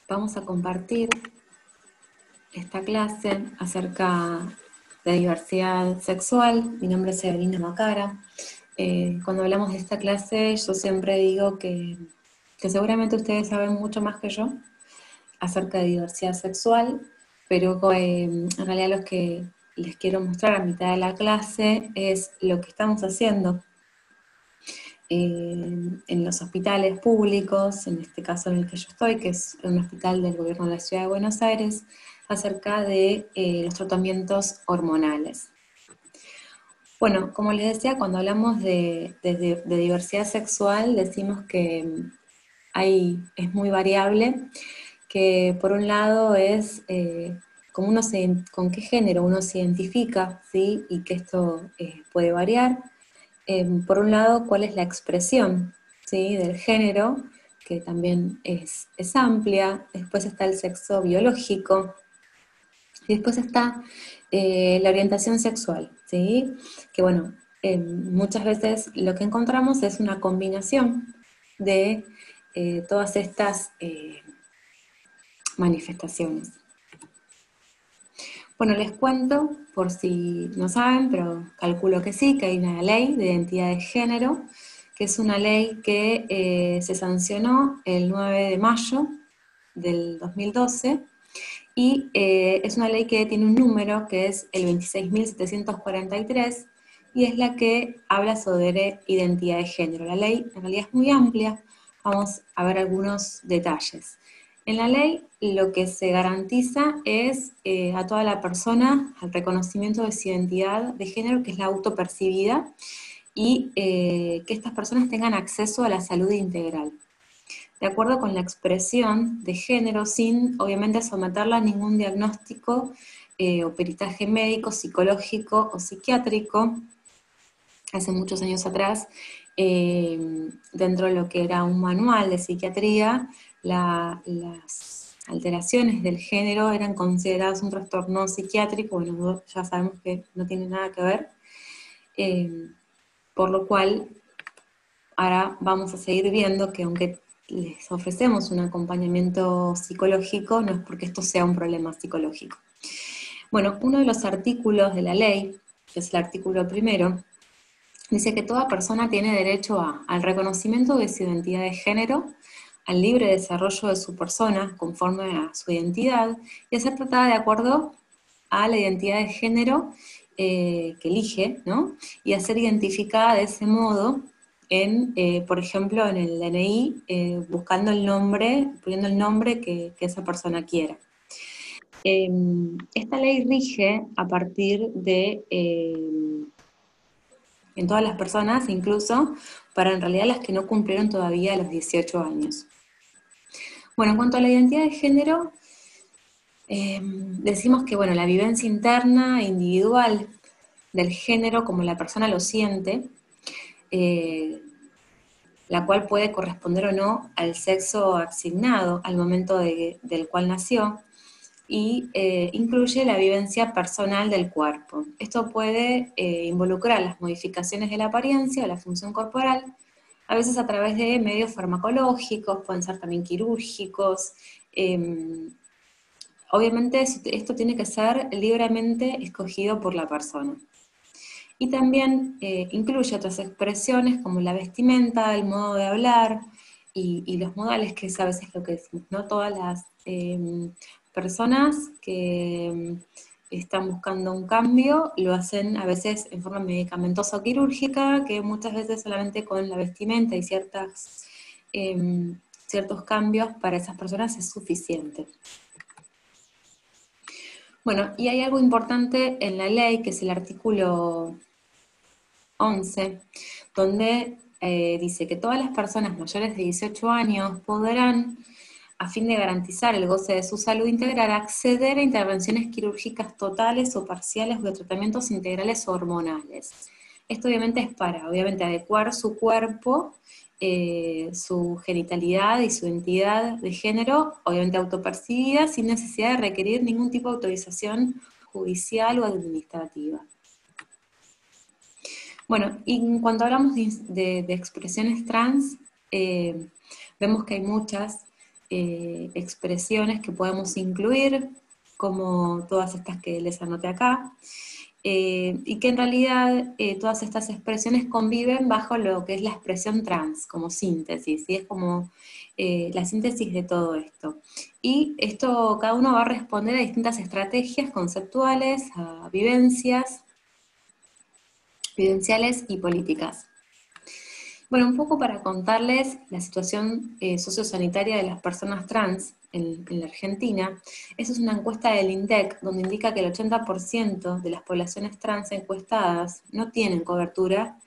vamos a compartir esta clase acerca de diversidad sexual. Mi nombre es Evelina Macara. Cuando hablamos de esta clase, yo siempre digo que seguramente ustedes saben mucho más que yo acerca de diversidad sexual, pero en realidad lo que les quiero mostrar a mitad de la clase es lo que estamos haciendo en los hospitales públicos, en este caso en el que yo estoy, que es un hospital del gobierno de la Ciudad de Buenos Aires, acerca de los tratamientos hormonales. Bueno, como les decía, cuando hablamos de diversidad sexual, decimos que es muy variable, que por un lado es con qué género uno se identifica, ¿sí? Y que esto puede variar. Por un lado, cuál es la expresión, ¿sí? Del género, que también es amplia. Después está el sexo biológico. Y después está la orientación sexual, ¿sí? Que bueno, muchas veces lo que encontramos es una combinación de todas estas manifestaciones. Bueno, les cuento, por si no saben, pero calculo que sí, que hay una ley de identidad de género, que es una ley que se sancionó el 9 de mayo del 2012, y es una ley que tiene un número que es el 26.743, y es la que habla sobre identidad de género. La ley en realidad es muy amplia, vamos a ver algunos detalles. En la ley lo que se garantiza es a toda la persona el reconocimiento de su identidad de género, que es la autopercibida, y que estas personas tengan acceso a la salud integral, de acuerdo con la expresión de género, sin obviamente someterla a ningún diagnóstico o peritaje médico, psicológico o psiquiátrico. Hace muchos años atrás, dentro de lo que era un manual de psiquiatría, las alteraciones del género eran consideradas un trastorno psiquiátrico. Bueno, ya sabemos que no tiene nada que ver, por lo cual ahora vamos a seguir viendo que aunque les ofrecemos un acompañamiento psicológico, no es porque esto sea un problema psicológico. Bueno, uno de los artículos de la ley, que es el artículo 1, dice que toda persona tiene derecho al reconocimiento de su identidad de género, al libre desarrollo de su persona conforme a su identidad, y a ser tratada de acuerdo a la identidad de género que elige, ¿no? Y a ser identificada de ese modo por ejemplo, en el DNI, buscando el nombre, poniendo el nombre que esa persona quiera. Esta ley rige a partir de en todas las personas, incluso para en realidad las que no cumplieron todavía los 18 años. Bueno, en cuanto a la identidad de género, decimos que bueno, la vivencia interna e individual del género, como la persona lo siente, la cual puede corresponder o no al sexo asignado al momento del cual nació, y incluye la vivencia personal del cuerpo. Esto puede involucrar las modificaciones de la apariencia o la función corporal, a veces a través de medios farmacológicos, pueden ser también quirúrgicos. Obviamente esto tiene que ser libremente escogido por la persona. Y también incluye otras expresiones como la vestimenta, el modo de hablar y los modales, que es a veces lo que decimos, ¿no? Todas las personas que están buscando un cambio lo hacen a veces en forma medicamentosa o quirúrgica, que muchas veces solamente con la vestimenta y ciertos cambios para esas personas es suficiente. Bueno, y hay algo importante en la ley, que es el artículo 11, donde dice que todas las personas mayores de 18 años podrán, a fin de garantizar el goce de su salud integral, acceder a intervenciones quirúrgicas totales o parciales o de tratamientos integrales hormonales. Esto obviamente es para, adecuar su cuerpo, su genitalidad y su identidad de género, obviamente autopercibida, sin necesidad de requerir ningún tipo de autorización judicial o administrativa. Bueno, y cuando hablamos de expresiones trans, vemos que hay muchas. expresiones que podemos incluir, como todas estas que les anoté acá, y que en realidad todas estas expresiones conviven bajo lo que es la expresión trans, como síntesis, y es como la síntesis de todo esto. Y esto, cada uno va a responder a distintas estrategias conceptuales, a vivenciales y políticas. Bueno, un poco para contarles la situación sociosanitaria de las personas trans en la Argentina. Esa es una encuesta del INDEC, donde indica que el 80% de las poblaciones trans encuestadas no tienen cobertura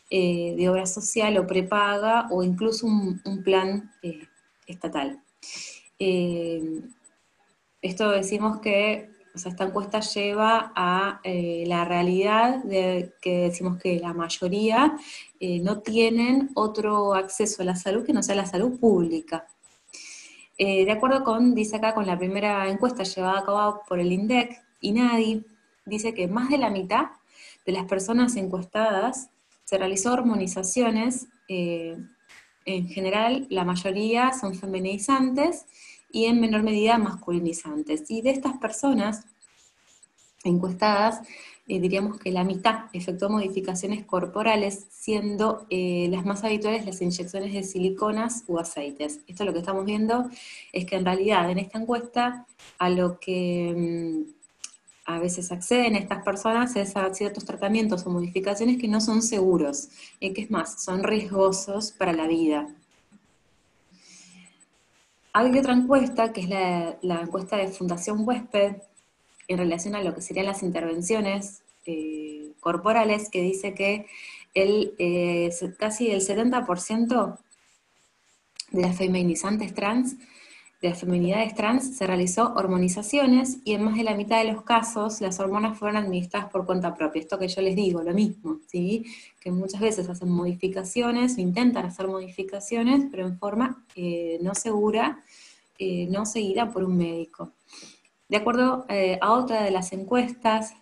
de obra social o prepaga, o incluso un plan estatal. Esto decimos que, o sea, esta encuesta lleva a la realidad de que decimos que la mayoría no tienen otro acceso a la salud que no sea la salud pública. De acuerdo con, dice acá, con la primera encuesta llevada a cabo por el INDEC, INADI, dice que más de la mitad de las personas encuestadas se realizó hormonizaciones, en general la mayoría son feminizantes y en menor medida masculinizantes. Y de estas personas encuestadas, diríamos que la mitad efectuó modificaciones corporales, siendo las más habituales las inyecciones de siliconas u aceites. Esto lo que estamos viendo es que en realidad en esta encuesta a lo que a veces acceden estas personas es a ciertos tratamientos o modificaciones que no son seguros, que es más, son riesgosos para la vida. Hay otra encuesta, que es la encuesta de Fundación Huésped, en relación a lo que serían las intervenciones corporales, que dice que casi el 70% de las feminizantes trans, de las feminidades trans, se realizó hormonizaciones, y en más de la mitad de los casos las hormonas fueron administradas por cuenta propia. Esto que yo les digo, lo mismo, ¿sí? Que muchas veces hacen modificaciones, o intentan hacer modificaciones, pero en forma no segura, no seguida por un médico. De acuerdo a otra de las encuestas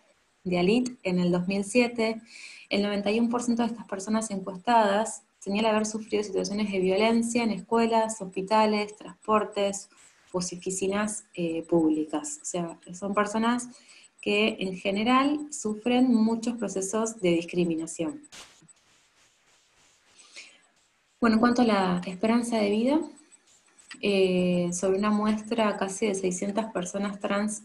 de ALIT en el 2007, el 91% de estas personas encuestadas señala haber sufrido situaciones de violencia en escuelas, hospitales, transportes o oficinas públicas. O sea, son personas que en general sufren muchos procesos de discriminación. Bueno, en cuanto a la esperanza de vida, sobre una muestra casi de 600 personas trans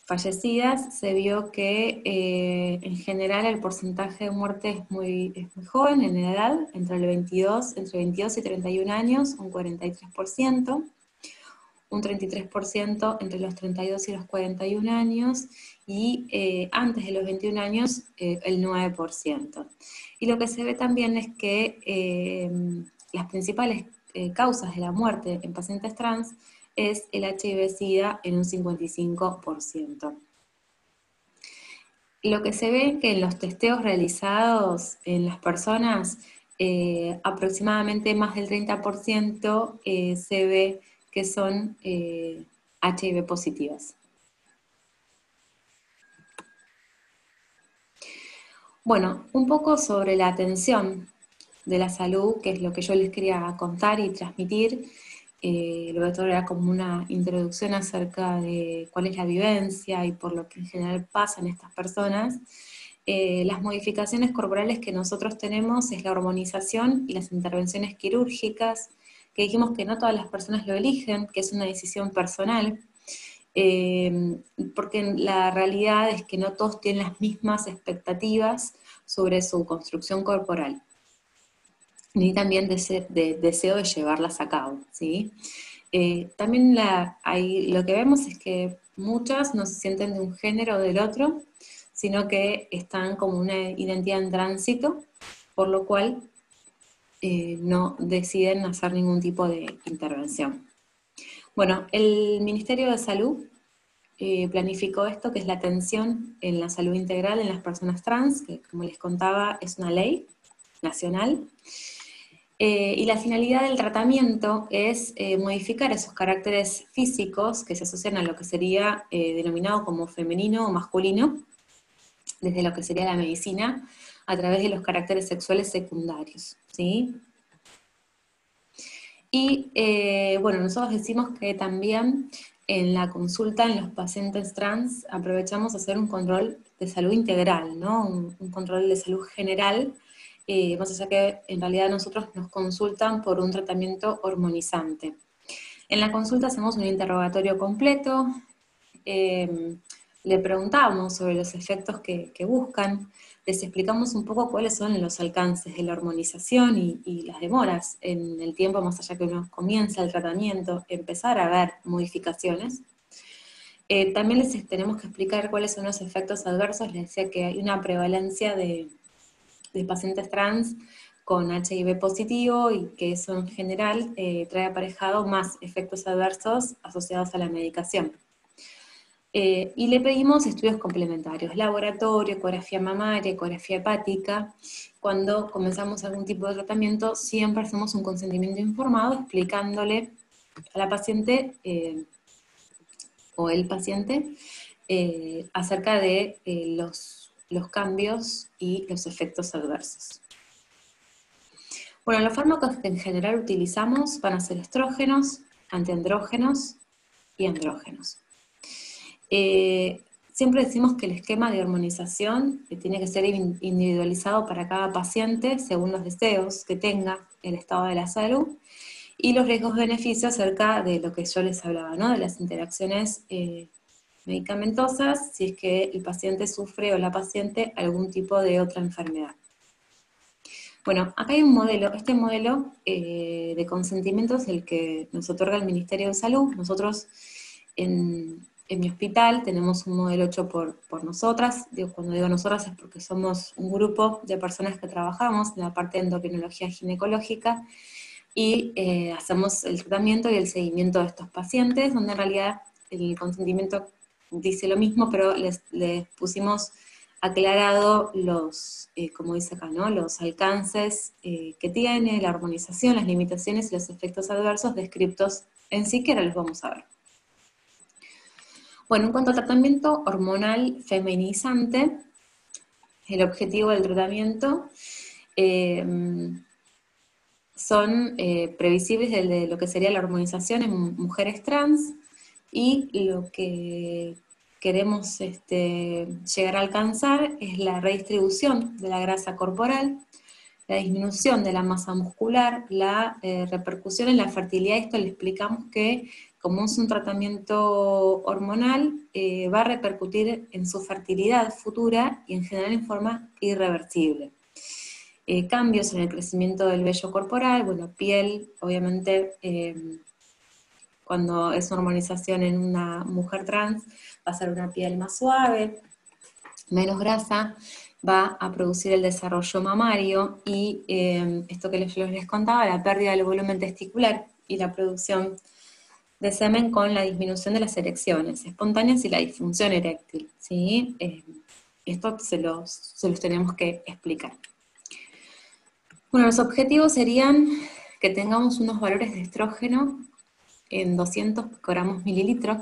fallecidas, se vio que en general el porcentaje de muerte es muy joven en edad, entre 22 y 31 años, un 43%, un 33% entre los 32 y los 41 años, y antes de los 21 años el 9%. Y lo que se ve también es que las principales causas de la muerte en pacientes trans es el HIV-Sida en un 55%. Lo que se ve es que en los testeos realizados en las personas, aproximadamente más del 30% se ve que son HIV positivas. Bueno, un poco sobre la atención de la salud, que es lo que yo les quería contar y transmitir. Lo otro era como una introducción acerca de cuál es la vivencia y por lo que en general pasan estas personas. Las modificaciones corporales que nosotros tenemos es la hormonización y las intervenciones quirúrgicas, que dijimos que no todas las personas lo eligen, que es una decisión personal, porque la realidad es que no todos tienen las mismas expectativas sobre su construcción corporal, ni también deseo de llevarlas a cabo, ¿sí? También lo que vemos es que muchas no se sienten de un género o del otro, sino que están como una identidad en tránsito, por lo cual no deciden hacer ningún tipo de intervención. Bueno, el Ministerio de Salud planificó esto, que es la atención en la salud integral en las personas trans, que como les contaba es una ley nacional. Y la finalidad del tratamiento es modificar esos caracteres físicos que se asocian a lo que sería denominado como femenino o masculino, desde lo que sería la medicina, a través de los caracteres sexuales secundarios, ¿sí? Y bueno, nosotros decimos que también en la consulta en los pacientes trans aprovechamos a hacer un control de salud integral, ¿no? Un control de salud general, más allá que en realidad nosotros nos consultan por un tratamiento hormonizante. En la consulta hacemos un interrogatorio completo, le preguntamos sobre los efectos que buscan, les explicamos un poco cuáles son los alcances de la hormonización y las demoras en el tiempo más allá que uno comienza el tratamiento, empezar a ver modificaciones. También les tenemos que explicar cuáles son los efectos adversos. Les decía que hay una prevalencia de pacientes trans con HIV positivo y que eso en general trae aparejado más efectos adversos asociados a la medicación. Y le pedimos estudios complementarios, laboratorio, ecografía mamaria, ecografía hepática. Cuando comenzamos algún tipo de tratamiento, siempre hacemos un consentimiento informado explicándole a la paciente o el paciente acerca de los cambios y los efectos adversos. Bueno, los fármacos que en general utilizamos van a ser estrógenos, antiandrógenos y andrógenos. Siempre decimos que el esquema de hormonización tiene que ser individualizado para cada paciente según los deseos que tenga, el estado de la salud y los riesgos-beneficios acerca de lo que yo les hablaba, ¿no? De las interacciones medicamentosas, si es que el paciente sufre o la paciente algún tipo de otra enfermedad. Bueno, acá hay un modelo, este modelo de consentimiento es el que nos otorga el Ministerio de Salud. Nosotros en mi hospital tenemos un modelo hecho por nosotras. Cuando digo nosotras es porque somos un grupo de personas que trabajamos en la parte de endocrinología ginecológica y hacemos el tratamiento y el seguimiento de estos pacientes, donde en realidad el consentimiento dice lo mismo, pero les pusimos aclarado los, como dice acá, ¿no? Los alcances que tiene, la hormonización, las limitaciones y los efectos adversos descriptos en sí, que ahora los vamos a ver. Bueno, en cuanto al tratamiento hormonal feminizante, el objetivo del tratamiento son previsibles de lo que sería la hormonización en mujeres trans, y lo que queremos llegar a alcanzar es la redistribución de la grasa corporal, la disminución de la masa muscular, la repercusión en la fertilidad. Esto le explicamos que como es un tratamiento hormonal, va a repercutir en su fertilidad futura y en general en forma irreversible. Cambios en el crecimiento del vello corporal, bueno, piel, obviamente, cuando es hormonización en una mujer trans, va a ser una piel más suave, menos grasa, va a producir el desarrollo mamario y esto que les contaba, la pérdida del volumen testicular y la producción de semen con la disminución de las erecciones espontáneas y la disfunción eréctil, ¿sí? Esto se los tenemos que explicar. Bueno, los objetivos serían que tengamos unos valores de estrógeno en 200 picogramos mililitros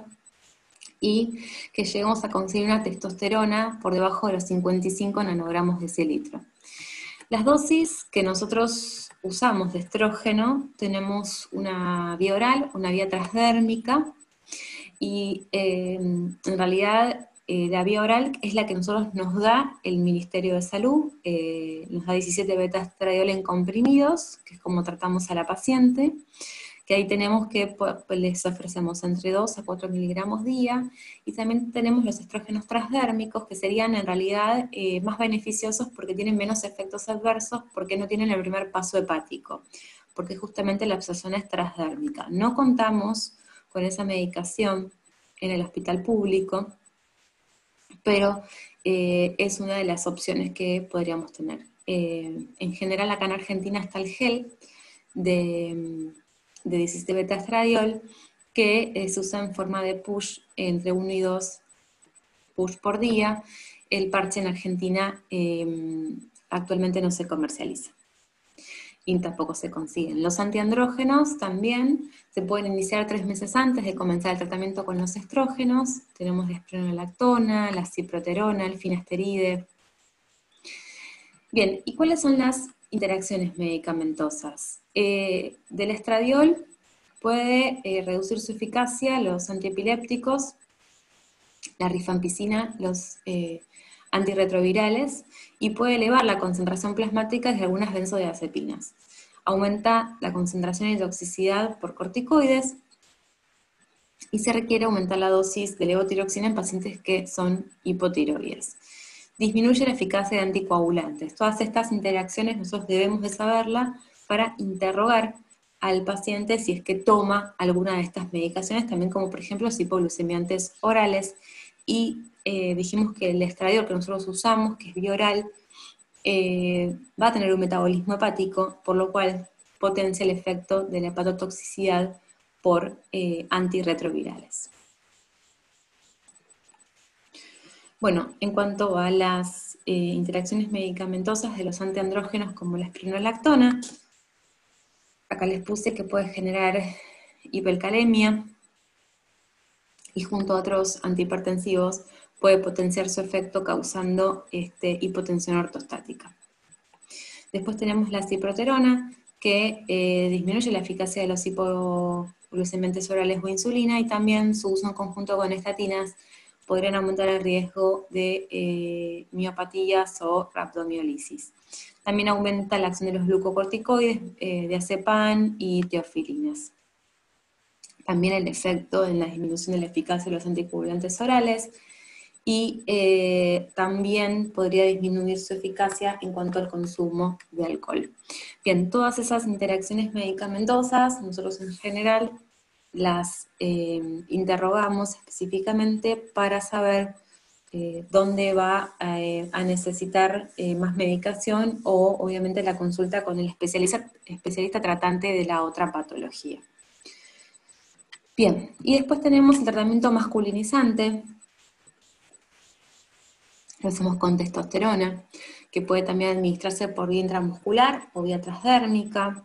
y que lleguemos a conseguir una testosterona por debajo de los 55 nanogramos de ese litro. Las dosis que nosotros usamos de estrógeno, tenemos una vía oral, una vía transdérmica, y en realidad la vía oral es la que nosotros nos da el Ministerio de Salud, nos da 17 beta-estradiol en comprimidos, que es como tratamos a la paciente, que ahí tenemos que les ofrecemos entre 2 a 4 miligramos día, y también tenemos los estrógenos transdérmicos, que serían en realidad más beneficiosos porque tienen menos efectos adversos, porque no tienen el primer paso hepático, porque justamente la absorción es transdérmica. No contamos con esa medicación en el hospital público, pero es una de las opciones que podríamos tener. En general acá en Argentina está el gel de 17 beta-estradiol, que se usa en forma de push entre 1 y 2 push por día. El parche en Argentina actualmente no se comercializa y tampoco se consiguen. Los antiandrógenos también se pueden iniciar 3 meses antes de comenzar el tratamiento con los estrógenos. Tenemos la espronolactona, la ciproterona, el finasteride. Bien, ¿y cuáles son las interacciones medicamentosas. Del estradiol puede reducir su eficacia los antiepilépticos, la rifampicina, los antirretrovirales, y puede elevar la concentración plasmática de algunas benzodiazepinas. Aumenta la concentración y toxicidad por corticoides, y se requiere aumentar la dosis de levotiroxina en pacientes que son hipotiroides. Disminuye la eficacia de anticoagulantes. Todas estas interacciones nosotros debemos de saberla para interrogar al paciente si es que toma alguna de estas medicaciones, también como por ejemplo los hipoglucemiantes orales, y dijimos que el estradiol que nosotros usamos, que es bioral, va a tener un metabolismo hepático, por lo cual potencia el efecto de la hepatotoxicidad por antirretrovirales. Bueno, en cuanto a las interacciones medicamentosas de los antiandrógenos como la espironolactona, acá les puse que puede generar hipercalemia, y junto a otros antihipertensivos puede potenciar su efecto causando hipotensión ortostática. Después tenemos la ciproterona, que disminuye la eficacia de los hipoglucemiantes orales o insulina, y también su uso en conjunto con estatinas podrían aumentar el riesgo de miopatías o rhabdomiolisis. También aumenta la acción de los glucocorticoides, diazepam y teofilinas. También el efecto en la disminución de la eficacia de los anticoagulantes orales, y también podría disminuir su eficacia en cuanto al consumo de alcohol. Bien, todas esas interacciones medicamentosas, nosotros en general las interrogamos específicamente para saber dónde va a necesitar más medicación, o obviamente la consulta con el especialista tratante de la otra patología. Bien, y después tenemos el tratamiento masculinizante. Lo hacemos con testosterona, que puede también administrarse por vía intramuscular o vía transdérmica.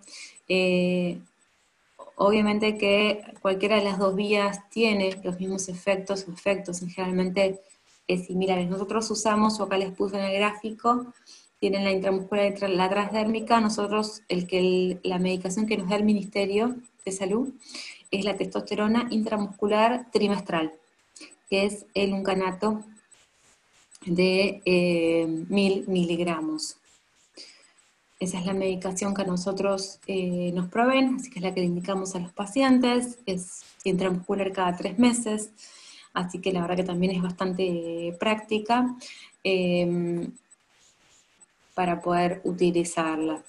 Obviamente que cualquiera de las dos vías tiene los mismos efectos, o efectos generalmente similares. Nosotros usamos, o acá les puse en el gráfico, tienen la intramuscular y la transdérmica. Nosotros, la medicación que nos da el Ministerio de Salud es la testosterona intramuscular trimestral, que es el uncanato de 1000 miligramos. Esa es la medicación que a nosotros nos proveen, así que es la que le indicamos a los pacientes. Es intramuscular cada 3 meses, así que la verdad que también es bastante práctica para poder utilizarla.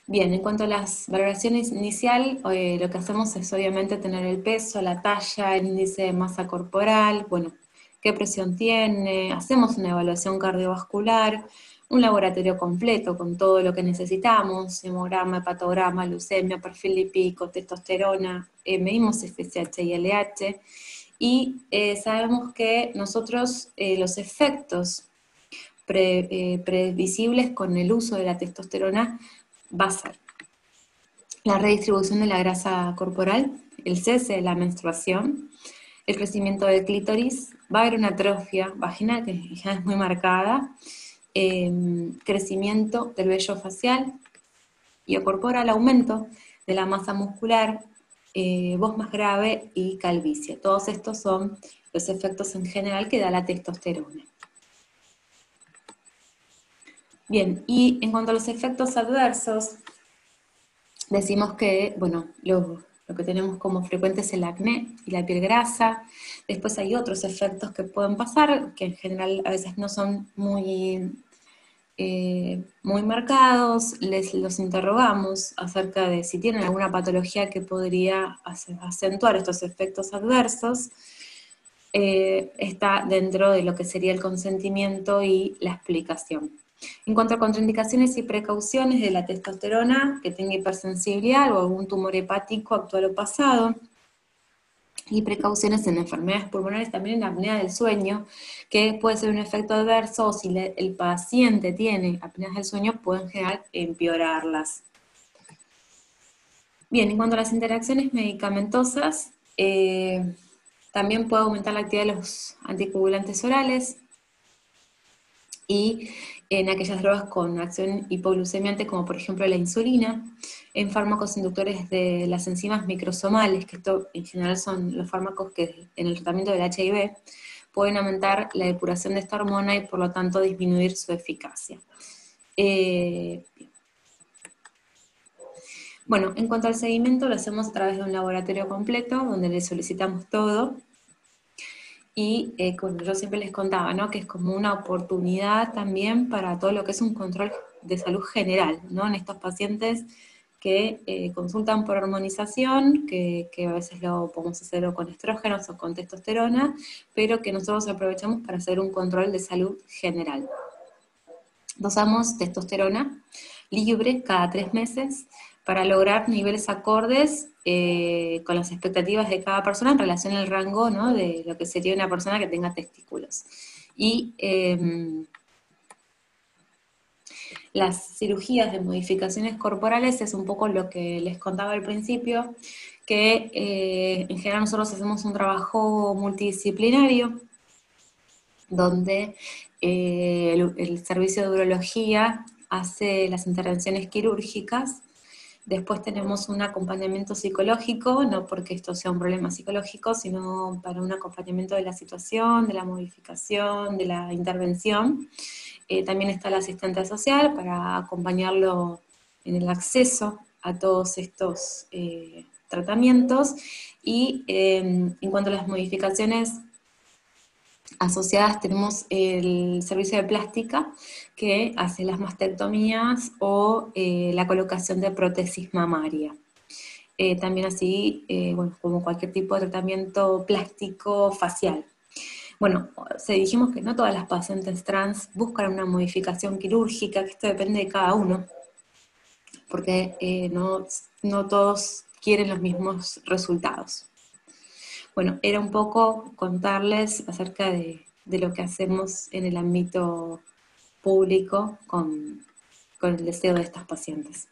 Bien, en cuanto a las valoraciones inicial, lo que hacemos es obviamente tener el peso, la talla, el índice de masa corporal, bueno, qué presión tiene, hacemos una evaluación cardiovascular, un laboratorio completo con todo lo que necesitamos, hemograma, hepatograma, leucemia, perfil lipídico, testosterona, medimos FSH y LH, y sabemos que nosotros los efectos previsibles con el uso de la testosterona va a ser la redistribución de la grasa corporal, el cese de la menstruación, el crecimiento del clítoris, va a haber una atrofia vaginal que ya es muy marcada, crecimiento del vello facial y corporal, aumento de la masa muscular, voz más grave y calvicie. Todos estos son los efectos en general que da la testosterona. Bien, y en cuanto a los efectos adversos, decimos que, bueno, lo que tenemos como frecuente es el acné y la piel grasa. Después hay otros efectos que pueden pasar, que en general a veces no son muy marcados. Los interrogamos acerca de si tienen alguna patología que podría acentuar estos efectos adversos. Está dentro de lo que sería el consentimiento y la explicación. En cuanto a contraindicaciones y precauciones de la testosterona, que tenga hipersensibilidad o algún tumor hepático actual o pasado, y precauciones en enfermedades pulmonares, también en apnea del sueño, que puede ser un efecto adverso, o si el paciente tiene apneas del sueño, puede en general empeorarlas. Bien, en cuanto a las interacciones medicamentosas, también puede aumentar la actividad de los anticoagulantes orales, y en aquellas drogas con acción hipoglucemiante, como por ejemplo la insulina, en fármacos inductores de las enzimas microsomales, que esto en general son los fármacos que en el tratamiento del HIV pueden aumentar la depuración de esta hormona y por lo tanto disminuir su eficacia. Bueno, en cuanto al seguimiento, lo hacemos a través de un laboratorio completo, donde le solicitamos todo, y como yo siempre les contaba, ¿no? Que es como una oportunidad también para todo lo que es un control de salud general, ¿no? En estos pacientes que consultan por hormonización, que a veces lo podemos hacer o con estrógenos o con testosterona, pero que nosotros aprovechamos para hacer un control de salud general. Dosamos testosterona libre cada 3 meses para lograr niveles acordes con las expectativas de cada persona en relación al rango, ¿no? De lo que sería una persona que tenga testículos. Y las cirugías de modificaciones corporales es un poco lo que les contaba al principio, que en general nosotros hacemos un trabajo multidisciplinario, donde el servicio de urología hace las intervenciones quirúrgicas. Después tenemos un acompañamiento psicológico, no porque esto sea un problema psicológico, sino para un acompañamiento de la situación, de la modificación, de la intervención. También está el asistente social para acompañarlo en el acceso a todos estos tratamientos. Y en cuanto a las modificaciones asociadas, tenemos el servicio de plástica, que hace las mastectomías o la colocación de prótesis mamaria. También así, bueno, como cualquier tipo de tratamiento plástico facial. Bueno, dijimos que no todas las pacientes trans buscan una modificación quirúrgica, que esto depende de cada uno, porque no todos quieren los mismos resultados. Bueno, era un poco contarles acerca de lo que hacemos en el ámbito público con el deseo de estas pacientes.